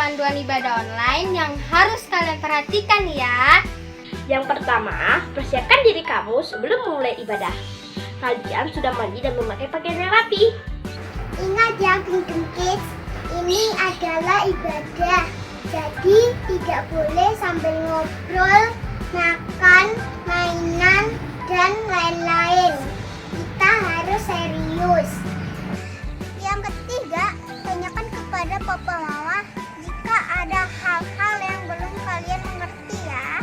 panduan ibadah online yang harus kalian perhatikan ya. Yang pertama, persiapkan diri kamu sebelum memulai ibadah. Kalian sudah mandi dan memakai pakaian yang rapi. Ingat ya Kingdom Kids, ini adalah ibadah. Jadi tidak boleh sambil ngobrol, makan, mainan, dan lain-lain. Kita harus serius. Yang ketiga, tanyakan kepada Papa Mama jika ada hal-hal yang belum kalian mengerti ya.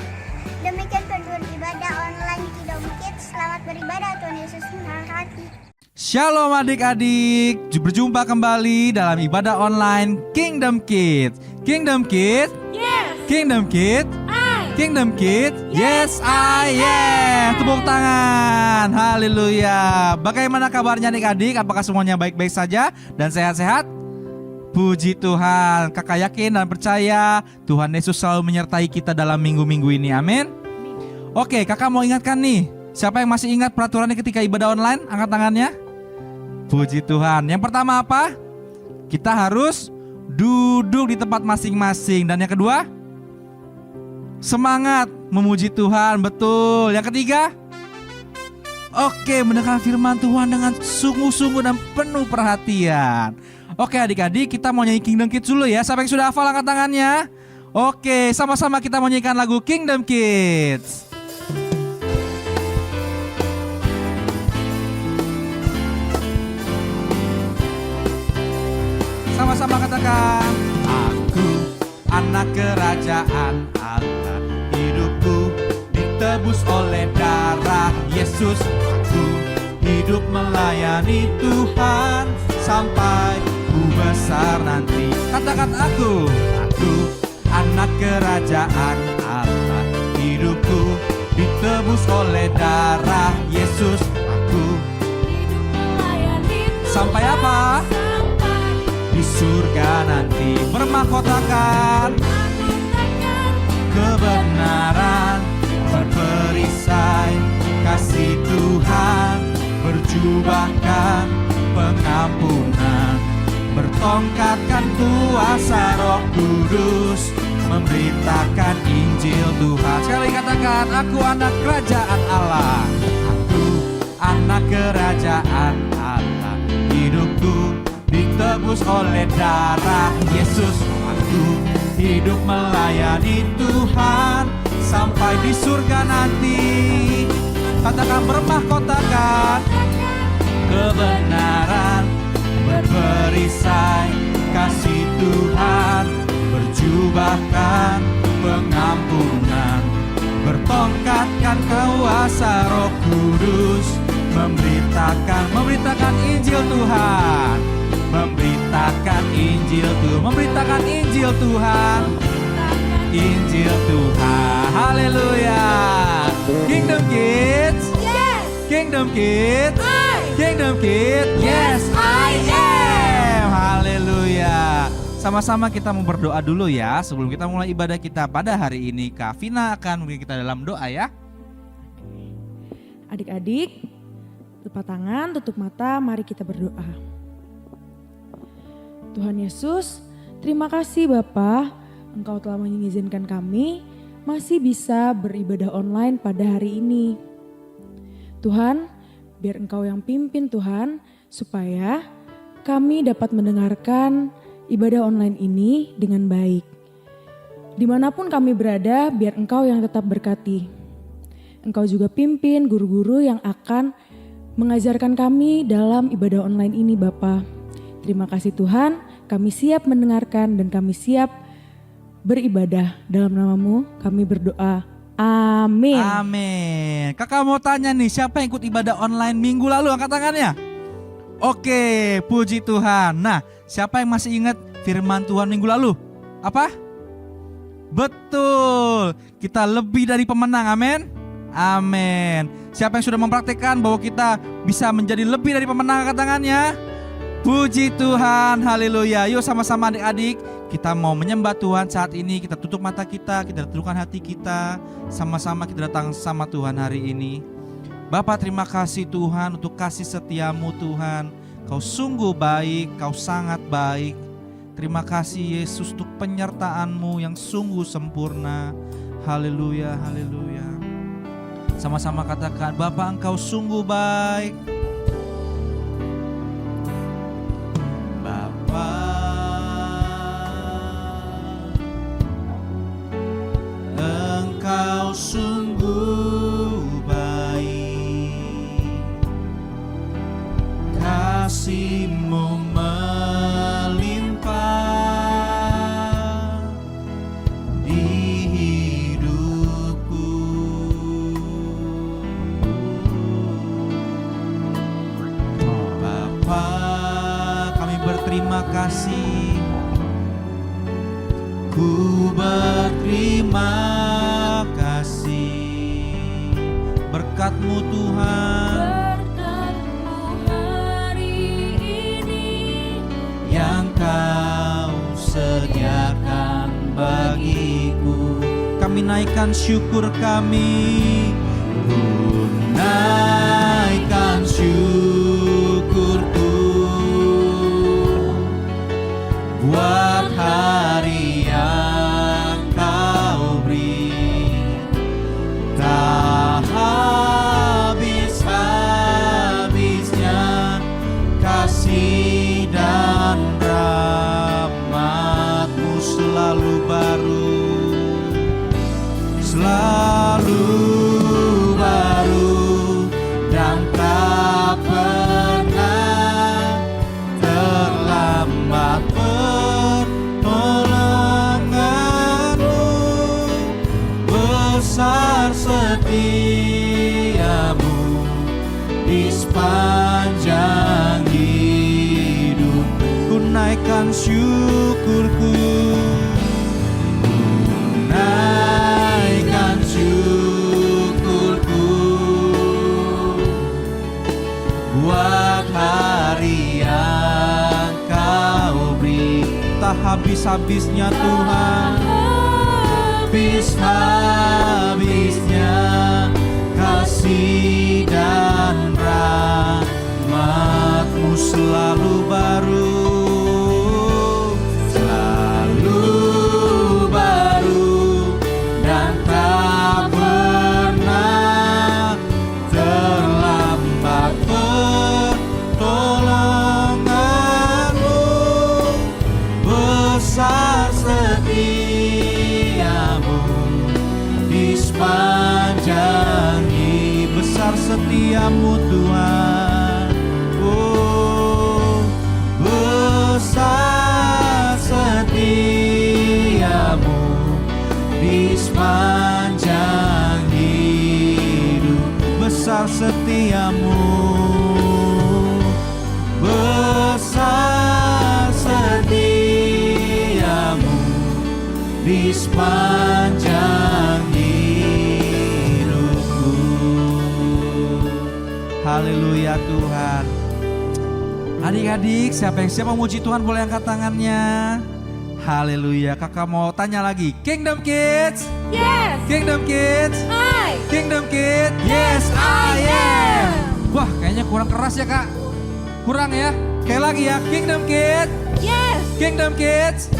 Demikian panduan ibadah online Kingdom Kids. Selamat beribadah, Tuhan Yesus memberkati. Shalom adik-adik, berjumpa kembali dalam ibadah online Kingdom Kids. Kingdom Kids? Yes! Kingdom Kids? I! Kingdom Kids? Yes, I am. Tepuk tangan. Haleluya. Bagaimana kabarnya adik-adik? Apakah semuanya baik-baik saja dan sehat-sehat? Puji Tuhan. Kakak yakin dan percaya Tuhan Yesus selalu menyertai kita dalam minggu-minggu ini. Amin. Oke, kakak mau ingatkan nih. Siapa yang masih ingat peraturannya ketika ibadah online? Angkat tangannya. Puji Tuhan. Yang pertama apa? Kita harus duduk di tempat masing-masing. Dan yang kedua, semangat memuji Tuhan. Betul. Yang ketiga, oke, mendengarkan firman Tuhan dengan sungguh-sungguh dan penuh perhatian. Oke adik-adik, kita mau nyanyi Kingdom Kids dulu ya. Siapa yang sudah hafal angkat tangannya? Oke, sama-sama kita mau nyanyikan lagu Kingdom Kids. Sama-sama katakan, aku anak kerajaan Allah, hidupku ditebus oleh darah Yesus. Aku hidup melayani Tuhan sampai ku besar nanti. Katakan aku anak kerajaan Allah, hidupku ditebus oleh darah Yesus. Aku hidup melayani Tuhan sampai apa? Di surga nanti bermahkotakan kebenaran, berperisai kasih Tuhan, berjubahkan pengampunan, bertongkatkan kuasa Roh Kudus, memberitakan Injil Tuhan. Sekali katakan, aku anak kerajaan Allah, aku anak kerajaan Allah, hidupku ditebus oleh darah Yesus. Aku hidup melayani Tuhan sampai di surga nanti. Katakan, bermahkotakan kebenaran, berperisai kasih Tuhan, berjubahkan pengampunan, bertongkatkan kuasa Roh Kudus, memberitakan Injil Tuhan, memberitakan Injil Tuhan, memberitakan Injil Tuhan, Injil Tuhan. Haleluya. Kingdom Kids? Yes! Kingdom Kids? I! Kingdom Kids? Yes, I am. Haleluya. Sama-sama kita mau berdoa dulu ya sebelum kita mulai ibadah kita pada hari ini. Kak Vina akan memimpin kita dalam doa ya. Adik-adik, lepas tangan, tutup mata, mari kita berdoa. Tuhan Yesus, terima kasih Bapa, Engkau telah mengizinkan kami masih bisa beribadah online pada hari ini. Tuhan, biar Engkau yang pimpin Tuhan, supaya kami dapat mendengarkan ibadah online ini dengan baik. Dimanapun kami berada, biar Engkau yang tetap berkati. Engkau juga pimpin guru-guru yang akan mengajarkan kami dalam ibadah online ini Bapa. Terima kasih Tuhan, kami siap mendengarkan dan kami siap beribadah. Dalam nama-Mu kami berdoa. Amin. Amin. Kakak mau tanya nih, siapa yang ikut ibadah online minggu lalu? Angkat tangannya. Oke, puji Tuhan. Nah, siapa yang masih ingat firman Tuhan minggu lalu? Apa? Betul. Kita lebih dari pemenang. Amin. Amin. Siapa yang sudah mempraktikkan bahwa kita bisa menjadi lebih dari pemenang? Angkat tangannya. Puji Tuhan, haleluya. Yuk sama-sama adik-adik, kita mau menyembah Tuhan saat ini. Kita tutup mata kita tundukkan hati kita. Sama-sama kita datang sama Tuhan hari ini. Bapa, terima kasih Tuhan untuk kasih setiamu Tuhan. Kau sungguh baik, Kau sangat baik. Terima kasih Yesus untuk penyertaan-Mu yang sungguh sempurna. Haleluya, haleluya. Sama-sama katakan, Bapa Engkau sungguh baik. Bapa, Engkau sungguh baik. Kasih-Mu melimpah di hidupku. Bapa, kami berterima kasih. Ku berterima kasih berkat-Mu Tuhan. Yang Kau sediakan bagiku. Kami naikkan syukur kami. Ku naikkan syukurku buat hari yang Kau beri. Tak habis-habisnya kasih dan rahmat-Mu selalu baru, selalu baru, dan tak pernah terlambat pertolongan-Mu. Besar setia-Mu di sepanjang hidup. Ku naikkan syukurku, ku naikkan syukurku buat hari yang Kau beri. Tak habis-habisnya Tuhan, habis-habisnya kasih dan rahmat-Mu selalu baru, selalu baru, dan tak pernah terlambat pertolongan-Mu. Besar setia-Mu di sepanjang hidup. Besar setia-Mu Tuhan. Oh, besar setia-Mu di sepanjang hidup. Besar setia-Mu, besar setia-Mu di sepanjang hidupku. Haleluya Tuhan. Adik-adik, siapa yang siap memuji Tuhan boleh angkat tangannya. Haleluya. Kakak mau tanya lagi, Kingdom Kids? Yes. Kingdom Kids? Hai. Kingdom Kids? Yes, I am. Wah, kayaknya kurang keras ya Kak. Kurang ya. Kayak lagi ya, Kingdom Kids? Yes. Kingdom Kids?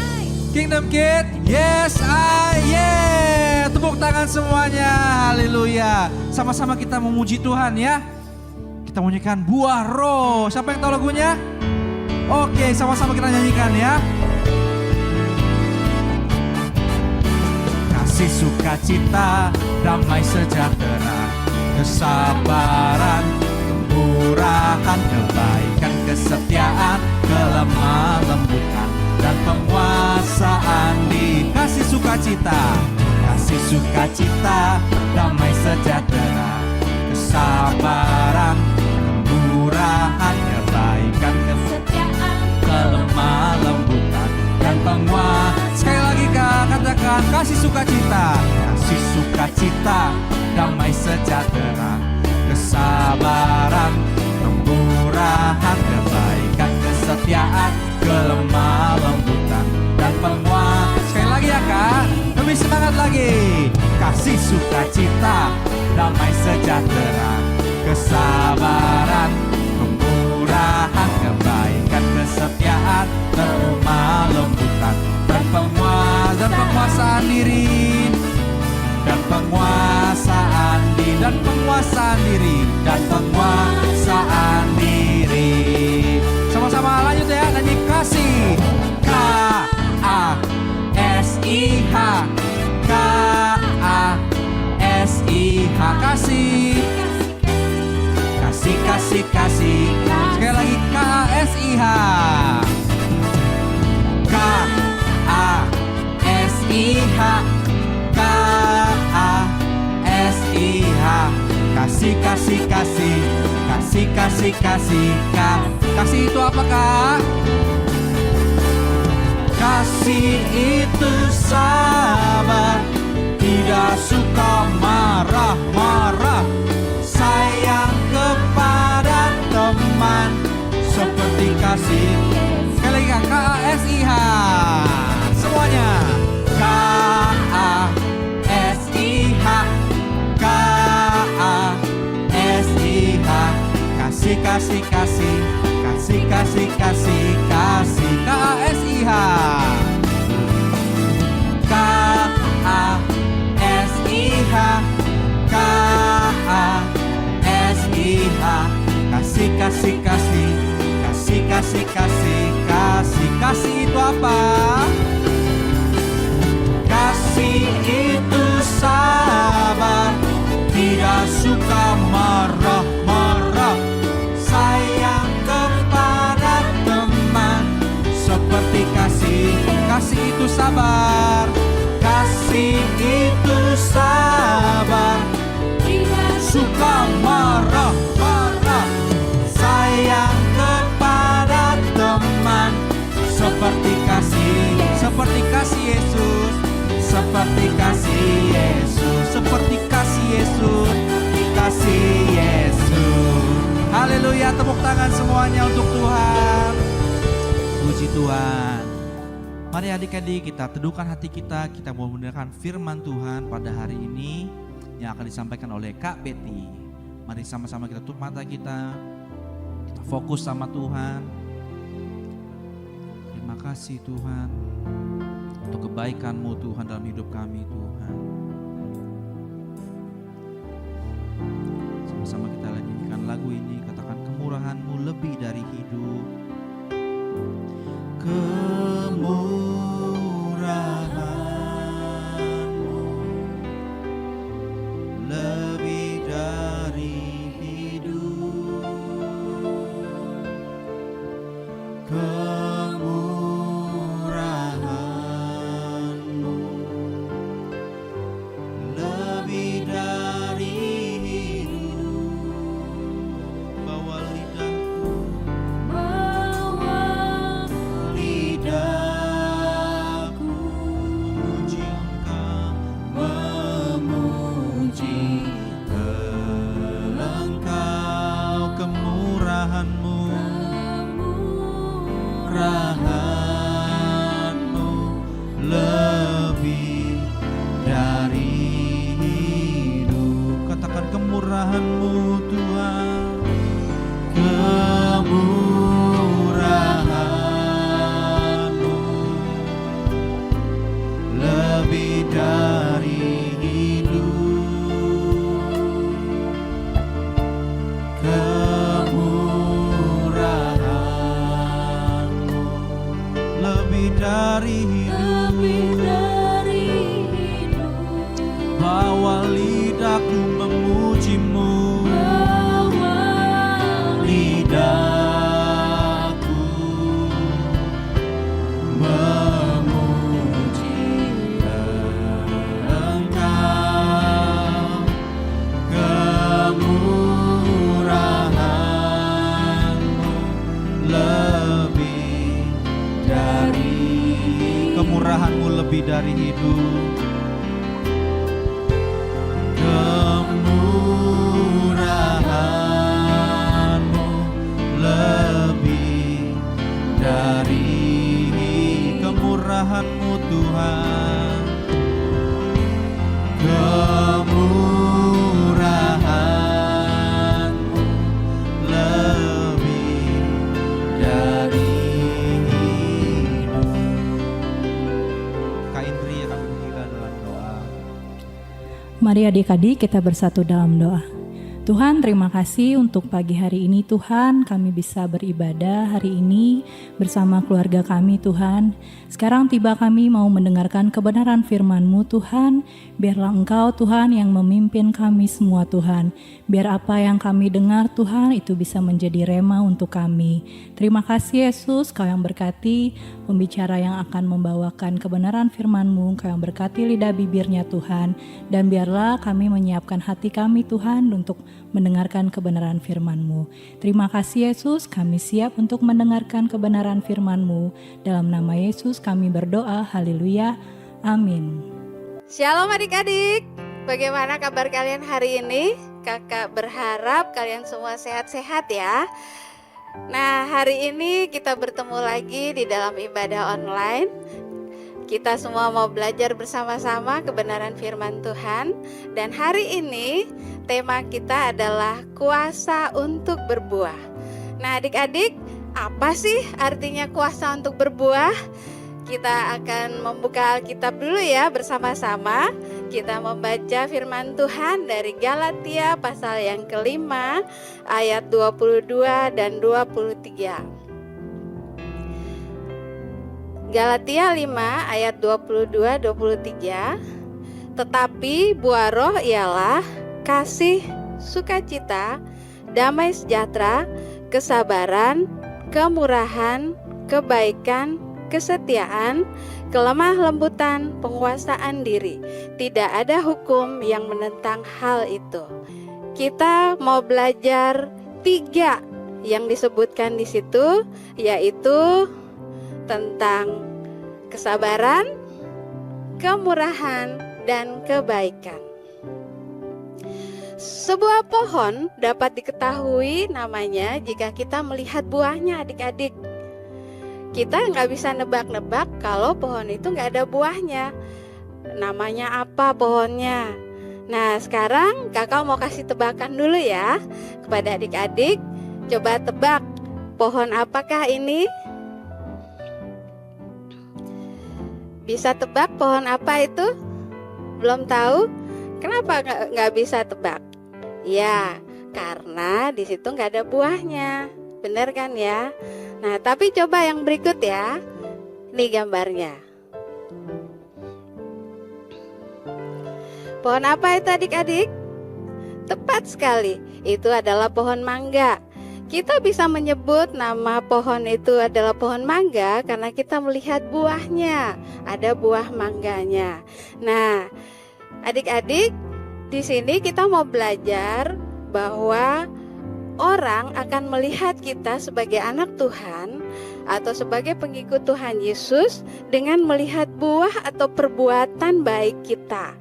Kingdom Kids? Yes, I am. Tepuk tangan semuanya. Haleluya. Sama-sama kita memuji Tuhan ya. Kita nyanyikan Buah Roh. Siapa yang tahu lagunya? Oke, sama-sama kita nyanyikan ya. Kasih, sukacita, damai sejahtera, kesabaran, kemurahan, kebaikan, kesetiaan, kelemah lembutan, dan penguasaan di kasih, sukacita. Kasih, sukacita, damai sejahtera, kesabaran, kemurahan, kebaikan, kesetiaan, kelemah lembutan, dan penguasaan. Sekali lagi Kak, katakan kasih, sukacita. Kasih, sukacita, damai sejahtera, kesabaran, kemurahan, kebaikan, kesetiaan, kelemah lembutan, dan penguasaan. Sekali lagi ya Kak, lebih semangat lagi. Kasih, sukacita, damai sejahtera, kesabaran, kemurahan, kebaikan, kesetiaan, kelemah lembutan, dan penguasaan. penguasaan diri dan penguasaan diri. Sama-sama lanjut ya, nyanyi kasih. K-A-S-I-H, K-A-S-I-H, kasih. Kasih, kasih, kasih. Sekali lagi K-A-S-I-H. K-A-S-I-H, K-A-S-I-H. Kasih, kasih, kasih. Kasih, kasih, kasih. Kasih itu apa, Kak? Kasih itu sabar, tidak suka marah-marah, sayang kepada teman seperti kasih. Sekali lagi K-A-S-I-H. Semuanya K-A-S-I-H, K-A-S-I-H. Kasih, kasih, kasih. Kasih, kasih, kasih, kasih. K-A-S-I-H, K-A-S-I-H, K-A-S-I-H. Kasih, kasih, kasih. Kasih, kasih, kasih, kasih. Kasih itu apa? Kasih itu sabar, tidak suka marah-marah, sayang kepada teman seperti kasih. Kasih itu sabar, kasih itu sabar, tidak suka marah-marah, sayang kepada teman seperti kasih. Seperti kasih Yesus, seperti kasih Yesus, seperti kasih Yesus, kasih Yesus. Haleluya, tepuk tangan semuanya untuk Tuhan. Puji Tuhan. Mari adik-adik kita teduhkan hati kita mau mendengarkan firman Tuhan pada hari ini yang akan disampaikan oleh Kak Betty. Mari sama-sama kita tutup mata kita fokus sama Tuhan. Terima kasih Tuhan untuk kebaikan-Mu Tuhan dalam hidup kami Tuhan. Sama-sama kita nyanyikan lagu ini, katakan kemurahan-Mu lebih dari hidup. Kemurahan-Mu lebih dari hidup. Kemurahan-Mu lebih dari hidup. Bawa lidahku, memuji Engkau, memuji Engkau. Kemurahan-Mu, kemurahan-Mu lebih dari hidup. Katakan kemurahan-Mu Tuhan, kemurahan-Mu lebih dari hidup. Kemurahan-Mu lebih dari hidup. Bawa lidahku memuji-Mu, lidahku memuji Engkau. Kemurahan-Mu lebih dari, kemurahan-Mu lebih dari hidup. Kemurahan-Mu lebih dari, kemurahan-Mu Tuhan, kemurahan-Mu lebih dari hidup. Kak Indri akan kita dalam doa. Mari adik-adik kita bersatu dalam doa. Tuhan, terima kasih untuk pagi hari ini Tuhan, kami bisa beribadah hari ini bersama keluarga kami Tuhan. Sekarang tiba kami mau mendengarkan kebenaran firman-Mu Tuhan. Biarlah Engkau Tuhan yang memimpin kami semua Tuhan. Biar apa yang kami dengar Tuhan itu bisa menjadi rema untuk kami. Terima kasih Yesus, Kau yang berkati pembicara yang akan membawakan kebenaran firman-Mu. Kau yang berkati lidah bibirnya Tuhan. Dan biarlah kami menyiapkan hati kami Tuhan untuk mendengarkan kebenaran firman-Mu. Terima kasih Yesus, kami siap untuk mendengarkan kebenaran firman-Mu. Dalam nama Yesus kami berdoa, haleluya, amin. Shalom adik-adik, bagaimana kabar kalian hari ini? Kakak berharap kalian semua sehat-sehat ya. Nah, hari ini kita bertemu lagi di dalam ibadah online. Kita semua mau belajar bersama-sama kebenaran firman Tuhan. Dan hari ini tema kita adalah kuasa untuk berbuah. Nah adik-adik, apa sih artinya kuasa untuk berbuah? Kita akan membuka Alkitab dulu ya bersama-sama. Kita membaca firman Tuhan dari Galatia pasal yang kelima ayat 22 dan 23. Galatia 5 ayat 22-23. Tetapi buah roh ialah kasih, sukacita, damai sejahtera, kesabaran, kemurahan, kebaikan, kesetiaan, kelemah lembutan, penguasaan diri. Tidak ada hukum yang menentang hal itu. Kita mau belajar 3 yang disebutkan di situ, yaitu tentang kesabaran, kemurahan, dan kebaikan. Sebuah pohon dapat diketahui namanya jika kita melihat buahnya adik-adik. Kita nggak bisa nebak-nebak kalau pohon itu nggak ada buahnya. Namanya apa pohonnya? Nah sekarang kakak mau kasih tebakan dulu ya kepada adik-adik. Coba tebak, pohon apakah ini? Bisa tebak pohon apa itu? Belum tahu? Kenapa nggak bisa tebak? Ya, karena di situ nggak ada buahnya. Bener kan ya? Nah, tapi coba yang berikut ya. Ini gambarnya. Pohon apa itu adik-adik? Tepat sekali, itu adalah pohon mangga. Kita bisa menyebut nama pohon itu adalah pohon mangga karena kita melihat buahnya. Ada buah mangganya. Nah, adik-adik, di sini kita mau belajar bahwa orang akan melihat kita sebagai anak Tuhan atau sebagai pengikut Tuhan Yesus dengan melihat buah atau perbuatan baik kita.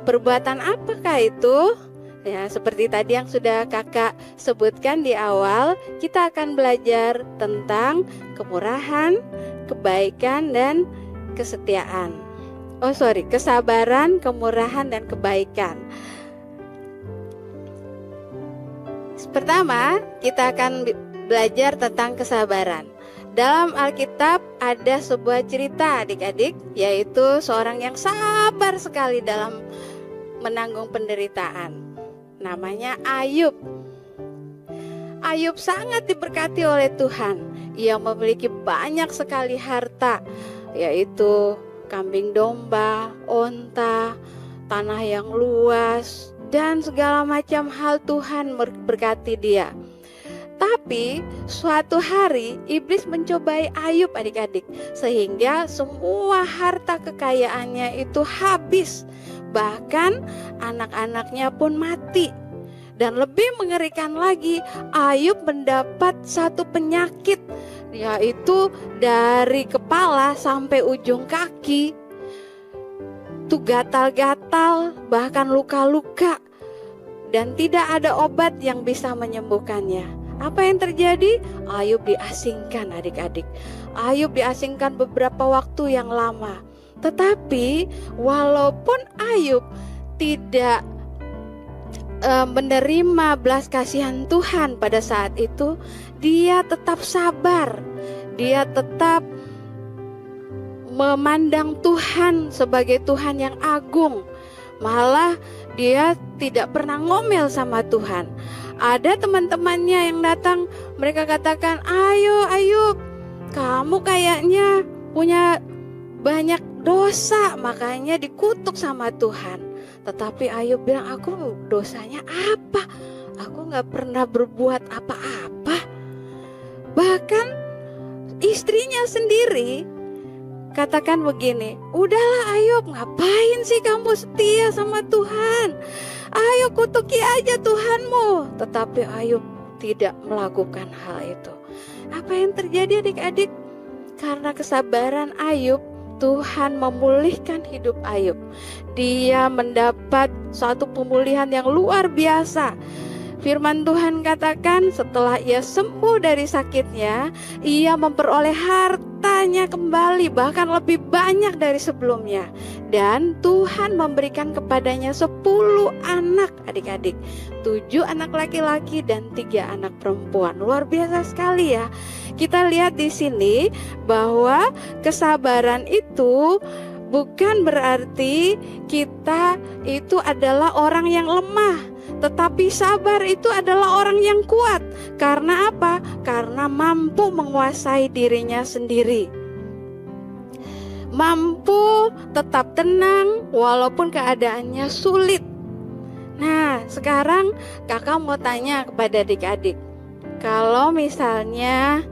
Perbuatan apakah itu? Ya, seperti tadi yang sudah kakak sebutkan di awal, kita akan belajar tentang kemurahan, kebaikan, dan kesetiaan. Kesabaran, kemurahan, dan kebaikan. Pertama, kita akan belajar tentang kesabaran. Dalam Alkitab ada sebuah cerita adik-adik, yaitu seorang yang sabar sekali dalam menanggung penderitaan. Namanya Ayub. Ayub sangat diberkati oleh Tuhan. Ia memiliki banyak sekali harta, yaitu kambing domba, onta, tanah yang luas, dan segala macam hal Tuhan berkati dia. Tapi suatu hari iblis mencobai Ayub adik-adik, sehingga semua harta kekayaannya itu habis. Bahkan anak-anaknya pun mati. Dan lebih mengerikan lagi, Ayub mendapat satu penyakit, yaitu dari kepala sampai ujung kaki itu gatal-gatal, bahkan luka-luka, dan tidak ada obat yang bisa menyembuhkannya. Apa yang terjadi? Ayub diasingkan adik-adik. Ayub diasingkan beberapa waktu yang lama. Tetapi walaupun Ayub tidak menerima belas kasihan Tuhan pada saat itu, dia tetap sabar. Dia tetap memandang Tuhan sebagai Tuhan yang agung. Malah dia tidak pernah ngomel sama Tuhan. Ada teman-temannya yang datang, mereka katakan, "Ayo Ayub, kamu kayaknya punya banyak dosa, makanya dikutuk sama Tuhan." Tetapi Ayub bilang, "Aku dosanya apa? Aku gak pernah berbuat apa-apa." Bahkan istrinya sendiri katakan begini, "Udahlah Ayub, ngapain sih kamu setia sama Tuhan? Ayo kutuki aja Tuhanmu." Tetapi Ayub tidak melakukan hal itu. Apa yang terjadi adik-adik? Karena kesabaran Ayub, Tuhan memulihkan hidup Ayub. Dia mendapat suatu pemulihan yang luar biasa. Firman Tuhan katakan setelah ia sembuh dari sakitnya, ia memperoleh hartanya kembali, bahkan lebih banyak dari sebelumnya. Dan Tuhan memberikan kepadanya 10 anak adik-adik, 7 anak laki-laki dan 3 anak perempuan. Luar biasa sekali ya. Kita lihat di sini bahwa kesabaran itu bukan berarti kita itu adalah orang yang lemah. Tetapi sabar itu adalah orang yang kuat. Karena apa? Karena mampu menguasai dirinya sendiri. Mampu tetap tenang walaupun keadaannya sulit. Nah, sekarang kakak mau tanya kepada adik-adik. Kalau misalnya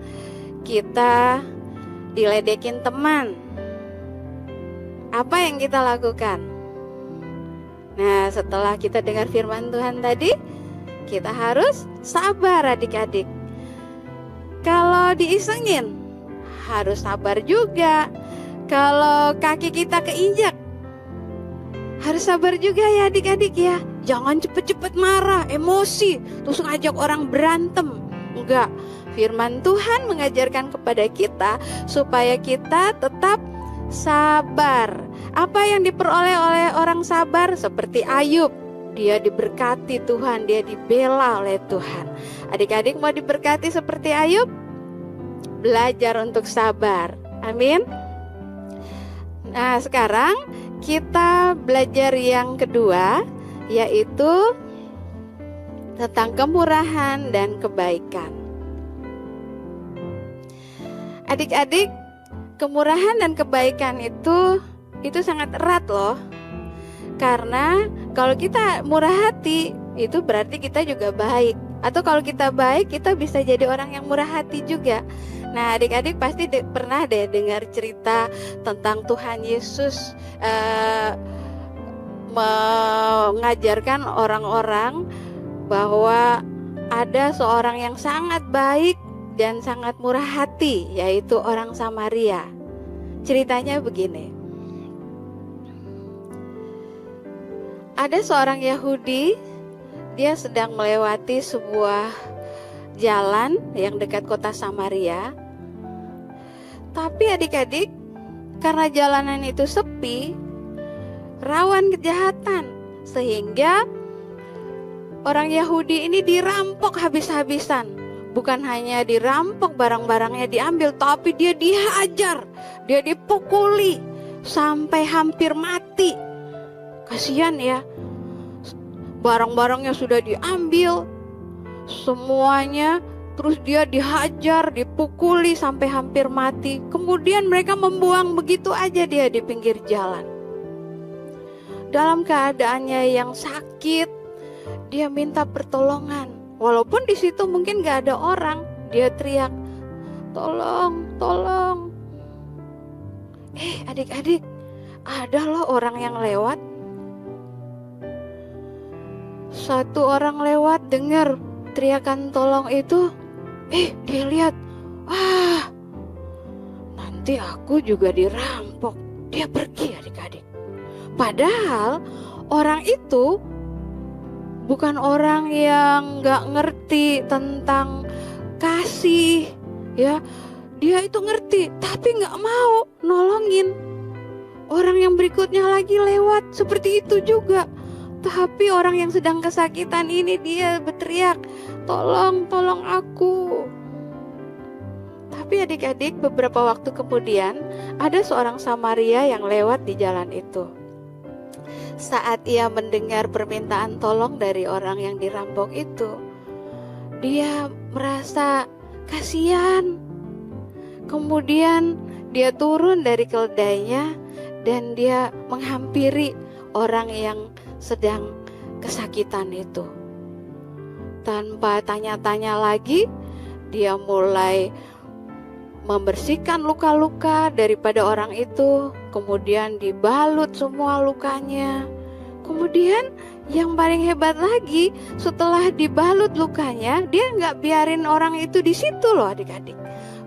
kita diledekin teman, apa yang kita lakukan? Nah, setelah kita dengar firman Tuhan tadi, kita harus sabar adik-adik. Kalau diisengin, harus sabar juga. Kalau kaki kita keinjak, harus sabar juga ya adik-adik ya. Jangan cepet-cepet marah, emosi, terus ngajak orang berantem. Enggak, firman Tuhan mengajarkan kepada kita supaya kita tetap sabar. Apa yang diperoleh oleh orang sabar? Seperti Ayub, dia diberkati Tuhan, dia dibela oleh Tuhan. Adik-adik mau diberkati seperti Ayub? Belajar untuk sabar. Amin. Nah, sekarang kita belajar yang kedua, yaitu tentang kemurahan dan kebaikan. Adik-adik, kemurahan dan kebaikan itu sangat erat loh. Karena kalau kita murah hati, itu berarti kita juga baik. Atau kalau kita baik, kita bisa jadi orang yang murah hati juga. Nah, adik-adik pasti pernah deh dengar cerita tentang Tuhan Yesus mengajarkan orang-orang bahwa ada seorang yang sangat baik dan sangat murah hati, yaitu orang Samaria. Ceritanya begini. Ada seorang Yahudi, dia sedang melewati sebuah jalan yang dekat kota Samaria. Tapi adik-adik, karena jalanan itu sepi, rawan kejahatan, sehingga orang Yahudi ini dirampok habis-habisan. Bukan hanya dirampok, barang-barangnya diambil, tapi dia dihajar, dia dipukuli sampai hampir mati. Kasihan ya, barang-barangnya sudah diambil semuanya, terus dia dihajar, dipukuli sampai hampir mati. Kemudian mereka membuang begitu aja dia di pinggir jalan. Dalam keadaannya yang sakit, dia minta pertolongan. Walaupun di situ mungkin gak ada orang, dia teriak, "Tolong, tolong." Adik-adik, ada loh orang yang lewat. Satu orang lewat dengar teriakan tolong itu, dia lihat, nanti aku juga dirampok. Dia pergi adik-adik. Padahal orang itu bukan orang yang gak ngerti tentang kasih, ya. Dia itu ngerti, tapi gak mau nolongin. Orang yang berikutnya lagi lewat seperti itu juga. Tapi orang yang sedang kesakitan ini dia berteriak, "Tolong, tolong aku." Tapi adik-adik, beberapa waktu kemudian ada seorang Samaria yang lewat di jalan itu. saat ia mendengar permintaan tolong dari orang yang dirampok itu, dia merasa kasihan. Kemudian dia turun dari keledainya dan dia menghampiri orang yang sedang kesakitan itu. Tanpa tanya-tanya lagi, dia mulai membersihkan luka-luka daripada orang itu, kemudian dibalut semua lukanya. Kemudian yang paling hebat lagi, setelah dibalut lukanya, dia nggak biarin orang itu di situ loh adik-adik.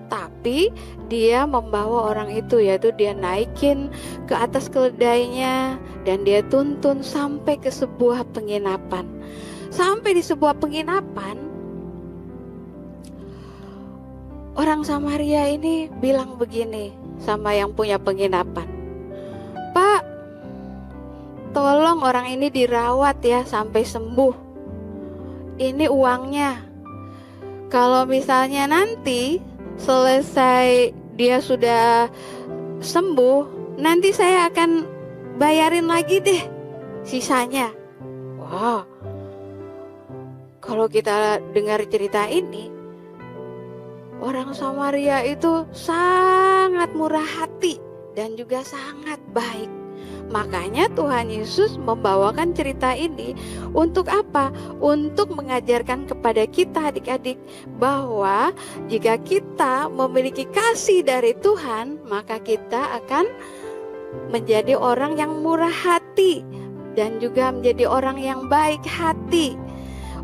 Tapi dia membawa orang itu, yaitu dia naikin ke atas keledainya dan dia tuntun sampai ke sebuah penginapan. Sampai di sebuah penginapan, orang Samaria ini bilang begini sama yang punya penginapan, "Pak, tolong orang ini dirawat ya sampai sembuh. Ini uangnya. Kalau misalnya nanti selesai dia sudah sembuh, nanti saya akan bayarin lagi deh sisanya." Wah, kalau kita dengar cerita ini, orang Samaria itu sangat murah hati dan juga sangat baik. Makanya Tuhan Yesus membawakan cerita ini untuk apa? Untuk mengajarkan kepada kita adik-adik bahwa jika kita memiliki kasih dari Tuhan, maka kita akan menjadi orang yang murah hati dan juga menjadi orang yang baik hati.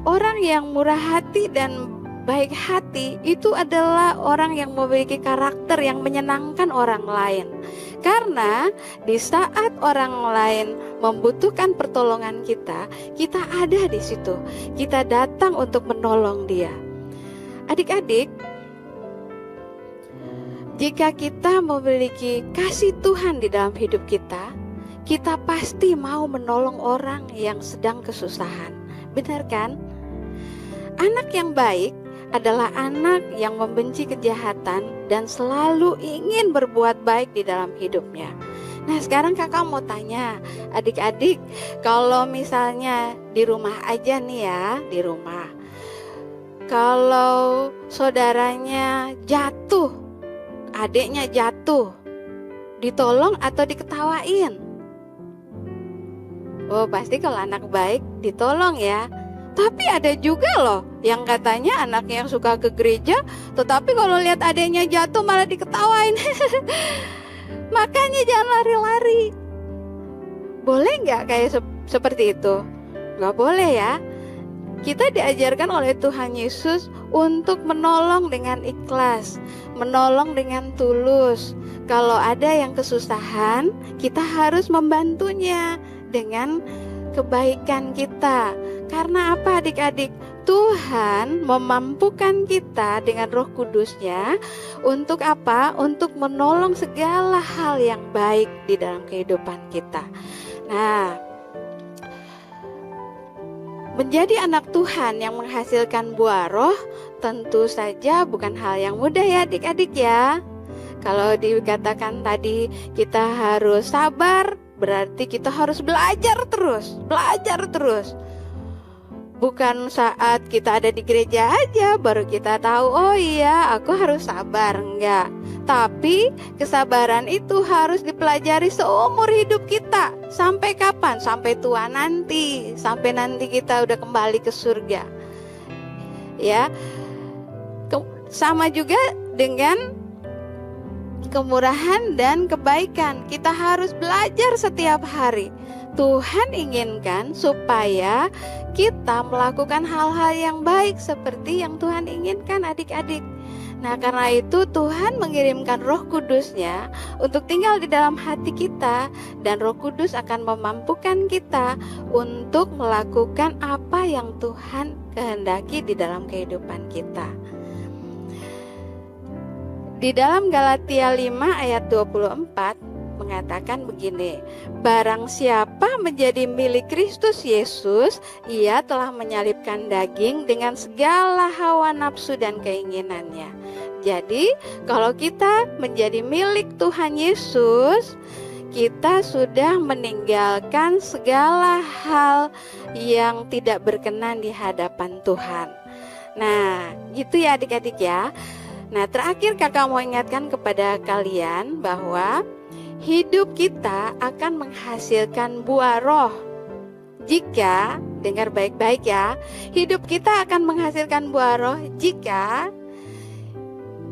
Orang yang murah hati dan baik hati itu adalah orang yang memiliki karakter yang menyenangkan orang lain. Karena di saat orang lain membutuhkan pertolongan kita, kita ada di situ. Kita datang untuk menolong dia. Adik-adik, jika kita memiliki kasih Tuhan di dalam hidup kita, kita pasti mau menolong orang yang sedang kesusahan. Benar kan? Anak yang baik adalah anak yang membenci kejahatan dan selalu ingin berbuat baik di dalam hidupnya. Nah, sekarang kakak mau tanya adik-adik, kalau misalnya di rumah aja nih ya, di rumah, kalau saudaranya jatuh, adiknya jatuh, ditolong atau diketawain? Oh, pasti kalau anak baik ditolong ya. Tapi ada juga loh yang katanya anaknya yang suka ke gereja, tetapi kalau lihat adiknya jatuh malah diketawain. Makanya jangan lari-lari. Boleh nggak kayak seperti itu? Nggak boleh ya. Kita diajarkan oleh Tuhan Yesus untuk menolong dengan ikhlas, menolong dengan tulus. Kalau ada yang kesusahan, kita harus membantunya dengan kebaikan kita. Karena apa adik-adik? Tuhan memampukan kita dengan Roh Kudus-Nya untuk apa? Untuk menolong segala hal yang baik di dalam kehidupan kita. Nah, menjadi anak Tuhan yang menghasilkan buah roh tentu saja bukan hal yang mudah ya adik-adik ya. Kalau dikatakan tadi kita harus sabar, berarti kita harus belajar terus. Bukan saat kita ada di gereja aja baru kita tahu, oh iya aku harus sabar, enggak. Tapi kesabaran itu harus dipelajari seumur hidup kita. Sampai kapan? Sampai tua nanti. Sampai nanti kita udah kembali ke surga. Ya. Sama juga dengan kemurahan dan kebaikan. Kita harus belajar setiap hari. Tuhan inginkan supaya kita melakukan hal-hal yang baik seperti yang Tuhan inginkan adik-adik. Nah, karena itu Tuhan mengirimkan Roh Kudus-Nya untuk tinggal di dalam hati kita, dan Roh Kudus akan memampukan kita untuk melakukan apa yang Tuhan kehendaki di dalam kehidupan kita. Di dalam Galatia 5 ayat 24 mengatakan begini, barang siapa menjadi milik Kristus Yesus, ia telah menyalibkan daging dengan segala hawa nafsu dan keinginannya. Jadi kalau kita menjadi milik Tuhan Yesus, kita sudah meninggalkan segala hal yang tidak berkenan di hadapan Tuhan. Nah, gitu ya adik-adik ya. Nah, terakhir kakak mau ingatkan kepada kalian bahwa hidup kita akan menghasilkan buah roh. Jika, dengar baik-baik ya, hidup kita akan menghasilkan buah roh jika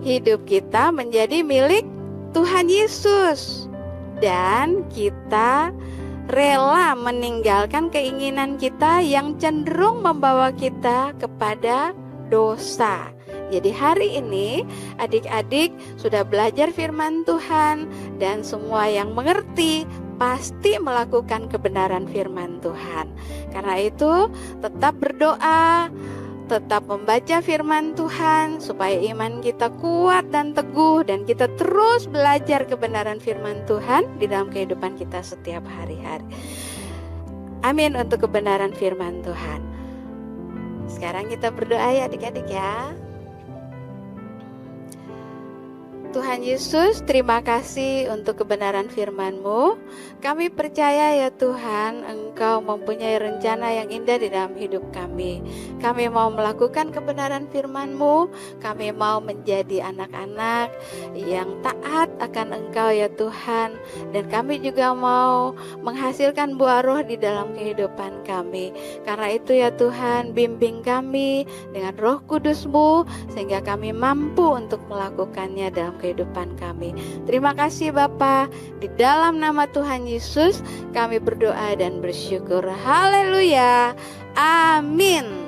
hidup kita menjadi milik Tuhan Yesus. Dan kita rela meninggalkan keinginan kita yang cenderung membawa kita kepada dosa. Jadi hari ini adik-adik sudah belajar firman Tuhan dan semua yang mengerti pasti melakukan kebenaran firman Tuhan. Karena itu tetap berdoa, tetap membaca firman Tuhan supaya iman kita kuat dan teguh dan kita terus belajar kebenaran firman Tuhan di dalam kehidupan kita setiap hari-hari. Amin untuk kebenaran firman Tuhan. Sekarang kita berdoa ya adik-adik ya. Tuhan Yesus, terima kasih untuk kebenaran firman-Mu. Kami percaya ya Tuhan, Engkau mempunyai rencana yang indah di dalam hidup kami. Kami mau melakukan kebenaran firman-Mu. Kami mau menjadi anak-anak yang taat akan Engkau ya Tuhan. Dan kami juga mau menghasilkan buah roh di dalam kehidupan kami. Karena itu ya Tuhan, bimbing kami dengan Roh Kudus-Mu sehingga kami mampu untuk melakukannya dalam kehidupan kami. Terima kasih Bapa. Di dalam nama Tuhan Yesus kami berdoa dan bersyukur. Haleluya. Amin.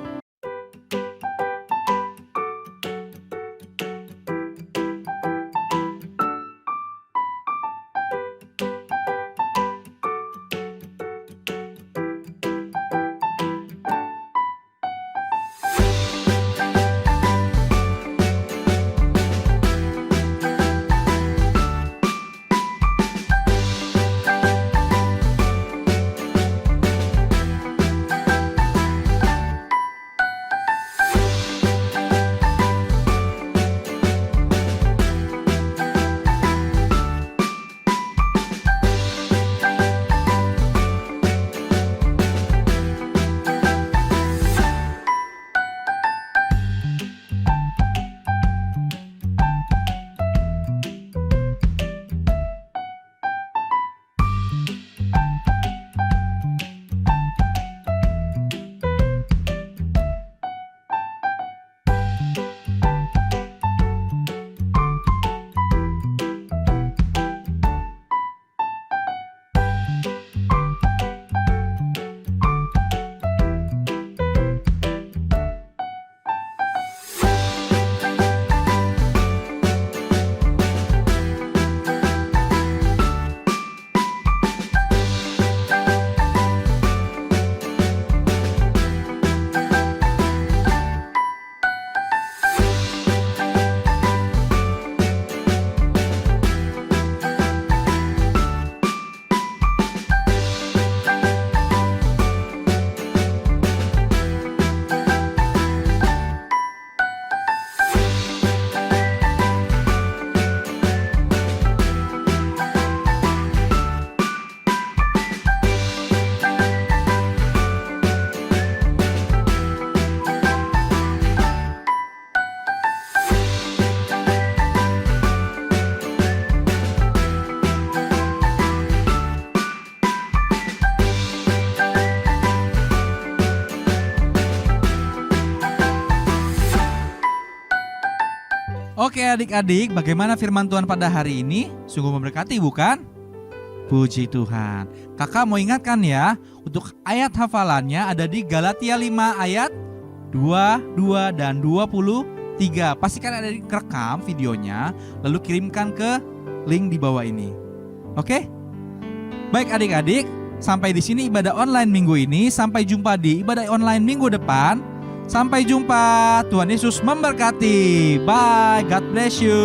Oke adik-adik, bagaimana firman Tuhan pada hari ini? Sungguh memberkati bukan? Puji Tuhan. Kakak mau ingatkan ya, untuk ayat hafalannya ada di Galatia 5 ayat 22 dan 23. Pastikan ada direkam videonya, lalu kirimkan ke link di bawah ini. Oke? Baik adik-adik, sampai di sini ibadah online minggu ini. Sampai jumpa di ibadah online minggu depan. Sampai jumpa. Tuhan Yesus memberkati. Bye. God bless you.